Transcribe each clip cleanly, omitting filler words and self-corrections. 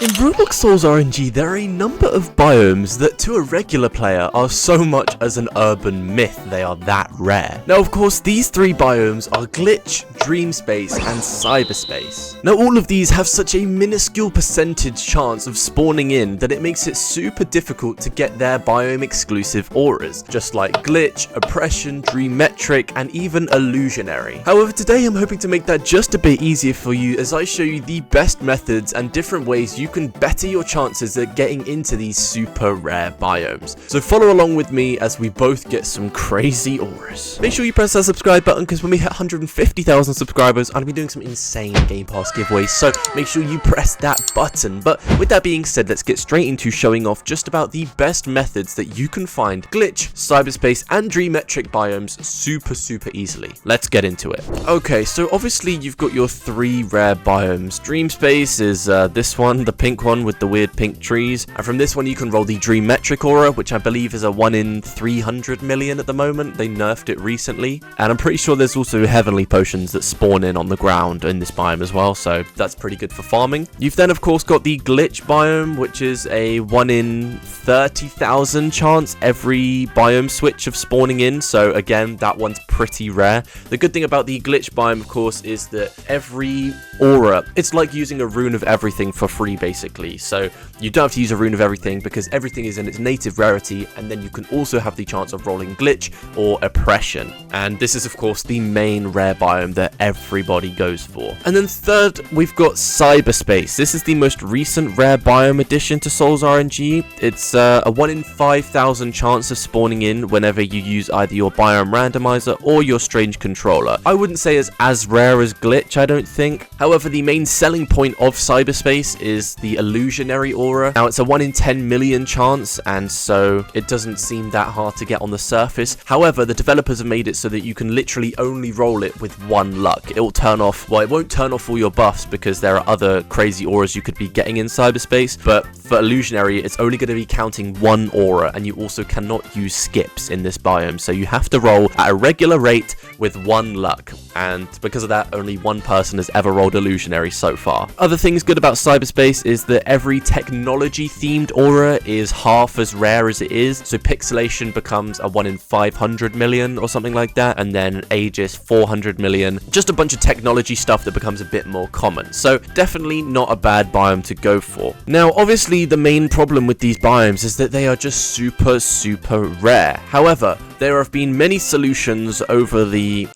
In Roblox Souls RNG, there are a number of biomes that to a regular player are so much as an urban myth. They are that rare. Now, of course, these three biomes are Glitch, Dreamspace, and Cyberspace. Now, all of these have such a minuscule percentage chance of spawning in that it makes it super difficult to get their biome-exclusive auras, just like Glitch, Oppression, Dreammetric, and even Illusionary. However, today I'm hoping to make that just a bit easier for you as I show you the best methods and different ways you can better your chances at getting into these super rare biomes. So follow along with me as we both get some crazy auras. Make sure you press that subscribe button because when we hit 150,000 subscribers, I'm going to be doing some insane Game Pass giveaways, so make sure you press that button. But with that being said, let's get straight into showing off just about the best methods that you can find Glitch, Cyberspace, and Dreammetric biomes super easily. Let's get into it. Okay, so obviously you've got your three rare biomes. Dreamspace is this one, the pink one with the weird pink trees, and from this one you can roll the Dreammetric aura, which I believe is a 1 in 300 million at the moment. They nerfed it recently, and I'm pretty sure there's also heavenly potions that spawn in on the ground in this biome as well, so that's pretty good for farming. You've then of course got the Glitch biome, which is a 1 in 30,000 chance every biome switch of spawning in, so again that one's pretty rare. The good thing about the Glitch biome of course is that every aura, it's like using a rune of everything for free basically, so you don't have to use a rune of everything because everything is in its native rarity, and then you can also have the chance of rolling Glitch or Oppression, and this is of course the main rare biome that everybody goes for. And then third we've got Cyberspace. This is the most recent rare biome addition to Souls RNG. It's a 1 in 5,000 chance of spawning in whenever you use either your biome randomizer or your strange controller. I wouldn't say it's as rare as Glitch, I don't think. However, the main selling point of Cyberspace is the Illusionary aura. Now, it's a 1 in 10 million chance, and so it doesn't seem that hard to get on the surface. However, the developers have made it so that you can literally only roll it with 1 luck. It will turn off, well, it won't turn off all your buffs because there are other crazy auras you could be getting in Cyberspace, but for Illusionary, it's only going to be counting 1 aura, and you also cannot use skips in this biome, so you have to roll at a regular rate with 1 luck, and because of that, only 1 person has ever rolled Illusionary so far. Other things good about Cyberspace is that every technology-themed aura is half as rare as it is, so Pixelation becomes a 1 in 500 million or something like that, and then Aegis 400 million. Just a bunch of technology stuff that becomes a bit more common, so definitely not a bad biome to go for. Now, obviously, the main problem with these biomes is that they are just super rare. However, there have been many solutions over the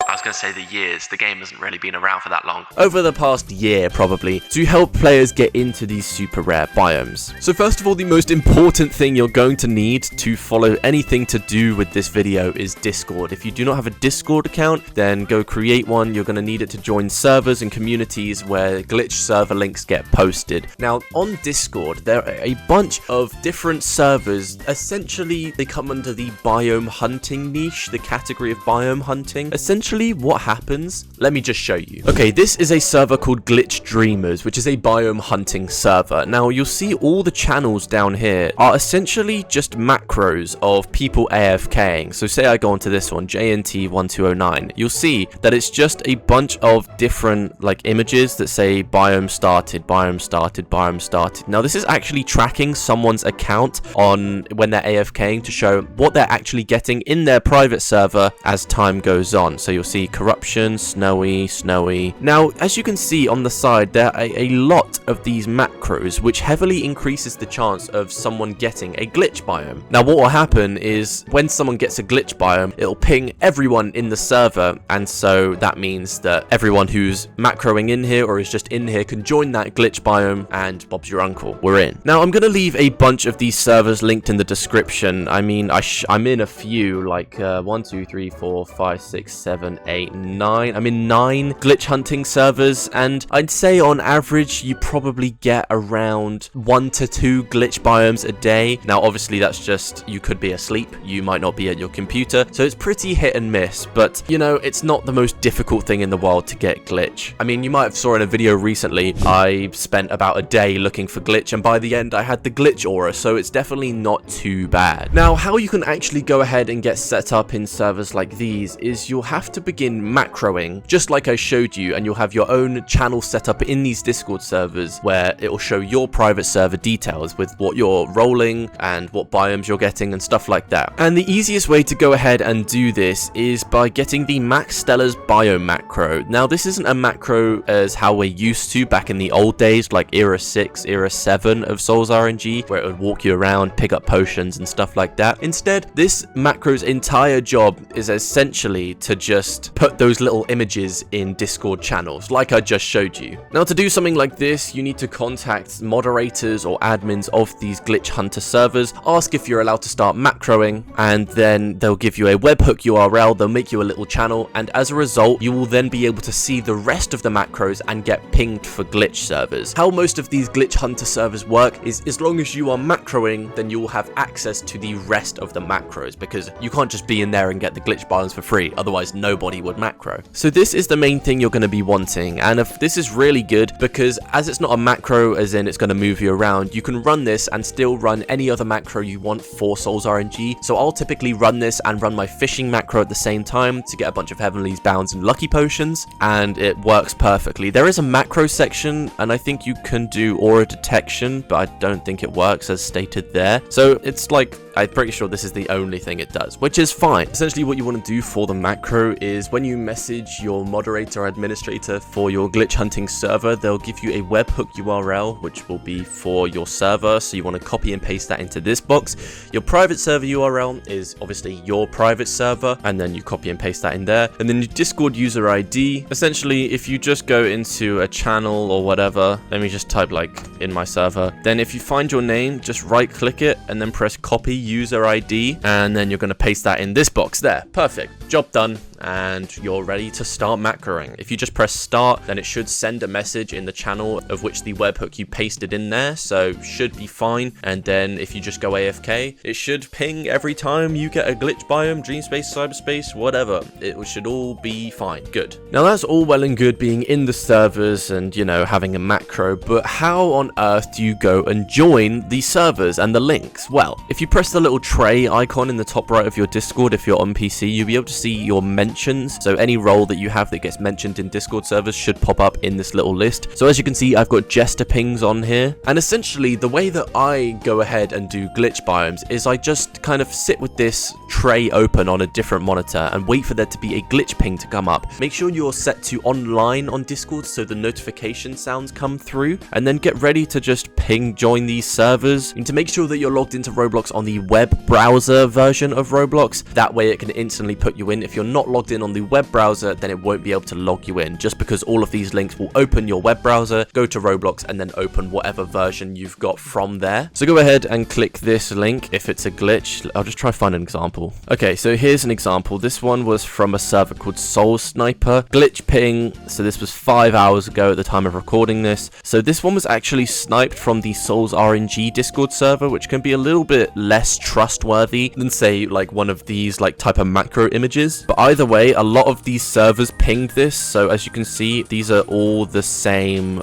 years, the game hasn't really been around for that long, over the past year probably, to help players get into these super rare biomes. So first of all, the most important thing you're going to need to follow anything to do with this video is Discord. If you do not have a Discord account, then go create one. You're going to need it to join servers and communities where Glitch server links get posted. Now on Discord, there are a bunch of different servers. Essentially, they come under the biome hunting niche, the category of biome hunting. Essentially, what happens? Let me just show you. Okay, this is a server called Glitch Dreamers, which is a biome hunting server. Now, you'll see all the channels down here are essentially just macros of people AFKing. So say I go onto this one, JNT1209. You'll see that it's just a bunch of different like images that say biome started, biome started, biome started. Now, this is actually tracking someone's account on when they're AFKing to show what they're actually getting in their private server as time goes on. So you'll see corruption, snowy. Now, as you can see on the side, there are a lot of these macros, which heavily increases the chance of someone getting a glitch biome. Now, what will happen is when someone gets a glitch biome, it'll ping everyone in the server, and so that means that everyone who's macroing in here or is just in here can join that glitch biome, and Bob's your uncle. We're in. Now, I'm going to leave a bunch of these servers linked in the description. I mean, I'm in a few, like 1, 2, 3, 4, 5, 6, 7, 8, 9. I'm in 9 glitch hunting servers, and I'd say on average you probably get around 1 to 2 glitch biomes a day. Now obviously that's just, you could be asleep, you might not be at your computer, so it's pretty hit and miss, but you know, it's not the most difficult thing in the world to get glitch. I mean, you might have saw in a video recently, I spent about a day looking for glitch, and by the end I had the glitch aura, so it's definitely not too bad. Now, how you can actually go ahead and get set up in servers like these is you'll have to begin begin macroing, just like I showed you, and you'll have your own channel set up in these Discord servers where it will show your private server details with what you're rolling and what biomes you're getting and stuff like that. And the easiest way to go ahead and do this is by getting the Max Stellar's biome macro. Now, this isn't a macro as how we're used to back in the old days, like Era 6, Era 7 of Souls RNG, where it would walk you around, pick up potions and stuff like that. Instead, this macro's entire job is essentially to just put those little images in Discord channels, like I just showed you. Now, to do something like this, you need to contact moderators or admins of these glitch hunter servers, ask if you're allowed to start macroing, and then they'll give you a webhook URL, they'll make you a little channel, and as a result, you will then be able to see the rest of the macros and get pinged for glitch servers. How most of these glitch hunter servers work is as long as you are macroing, then you will have access to the rest of the macros, because you can't just be in there and get the glitch biomes for free, otherwise nobody would macro. So this is the main thing you're going to be wanting, and if this is really good because as it's not a macro as in it's going to move you around, you can run this and still run any other macro you want for Souls RNG. So I'll typically run this and run my fishing macro at the same time to get a bunch of heavenlies, bounds and lucky potions, and it works perfectly. There is a macro section and I think you can do aura detection, but I don't think it works as stated there. So it's like, I'm pretty sure this is the only thing it does, which is fine. Essentially what you want to do for the macro is when you message your moderator or administrator for your glitch hunting server, they'll give you a webhook URL, which will be for your server. So you want to copy and paste that into this box. Your private server URL is obviously your private server, and then you copy and paste that in there. And then your Discord user ID, essentially if you just go into a channel or whatever, let me just type like in my server, then if you find your name, just right click it and then press copy user ID, and then you're going to paste that in this box there. Perfect. Job done. And you're ready to start macroing. If you just press start, then it should send a message in the channel of which the webhook you pasted in there, so should be fine. And then if you just go AFK, it should ping every time you get a glitch biome, dreamspace, cyberspace, whatever. It should all be fine. Good. Now that's all well and good being in the servers and, you know, having a macro, but how on earth do you go and join the servers and the links? Well, if you press the little tray icon in the top right of your Discord, if you're on PC, you'll be able to see your mentions. So any role that you have that gets mentioned in Discord servers should pop up in this little list. So as you can see, I've got jester pings on here. And essentially the way that I go ahead and do glitch biomes is I just kind of sit with this tray open on a different monitor and wait for there to be a glitch ping to come up. Make sure you're set to online on Discord so the notification sounds come through, and then get ready to just ping join these servers. You need to make sure that you're logged into Roblox on the web browser version of Roblox. That way it can instantly put you in. If you're not logged in on the web browser, then it won't be able to log you in, just because all of these links will open your web browser, go to Roblox, and then open whatever version you've got from there. So go ahead and click this link if it's a glitch. I'll just try to find an example. Okay, so here's an example. This one was from a server called Soul Sniper. Glitch ping. So this was 5 hours ago at the time of recording this. So this one was actually sniped from the Souls RNG Discord server, which can be a little bit less trustworthy than say like one of these like type of macro images. But either way, a lot of these servers pinged this. So as you can see, these are all the same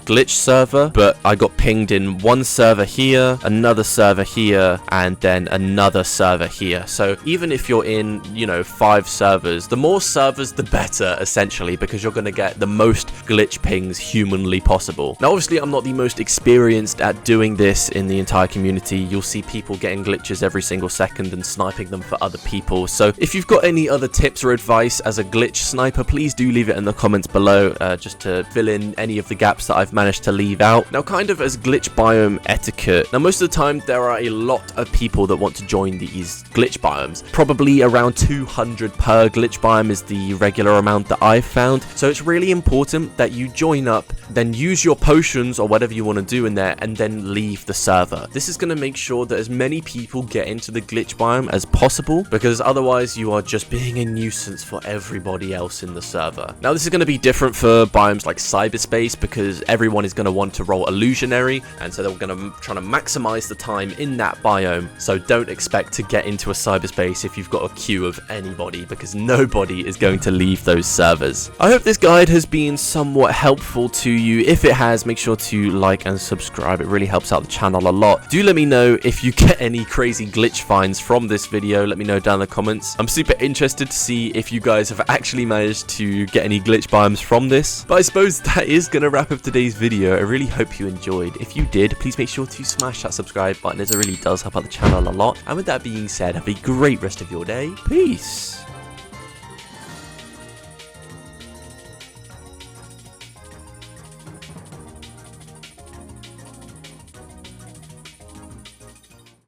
glitch server, but I got pinged in one server here, another server here, and then another server here. So even if you're in, you know, 5 servers, the more servers the better, essentially, because you're going to get the most glitch pings humanly possible. Now obviously I'm not the most experienced at doing this in the entire community. You'll see people getting glitches every single second and sniping them for other people. So if you've got any other tips or advice as a glitch sniper, please do leave it in the comments below, just to fill in any of the gaps that I've managed to leave out. Now kind of as glitch biome etiquette, now most of the time there are a lot of people that want to join these glitch biomes. Probably around 200 per glitch biome is the regular amount that I've found. So it's really important that you join up, then use your potions or whatever you want to do in there, and then leave the server. This is going to make sure that as many people get into the glitch biome as possible, because otherwise you are just being a nuisance for everybody else in the server. Now this is going to be different for biomes like cyberspace, because everyone is going to want to roll illusionary, and so they're going to try to maximize the time in that biome. So don't expect to get into a cyberspace if you've got a queue of anybody, because nobody is going to leave those servers. I hope this guide has been somewhat helpful to you. If it has, make sure to like and subscribe. It really helps out the channel a lot. Do let me know if you get any crazy glitch finds from this video. Let me know down in the comments. I'm super interested to see see if you guys have actually managed to get any glitch biomes from this. But I suppose that is going to wrap up today's video. I really hope you enjoyed. If you did, please make sure to smash that subscribe button, as it really does help out the channel a lot. And with that being said, have a great rest of your day. Peace.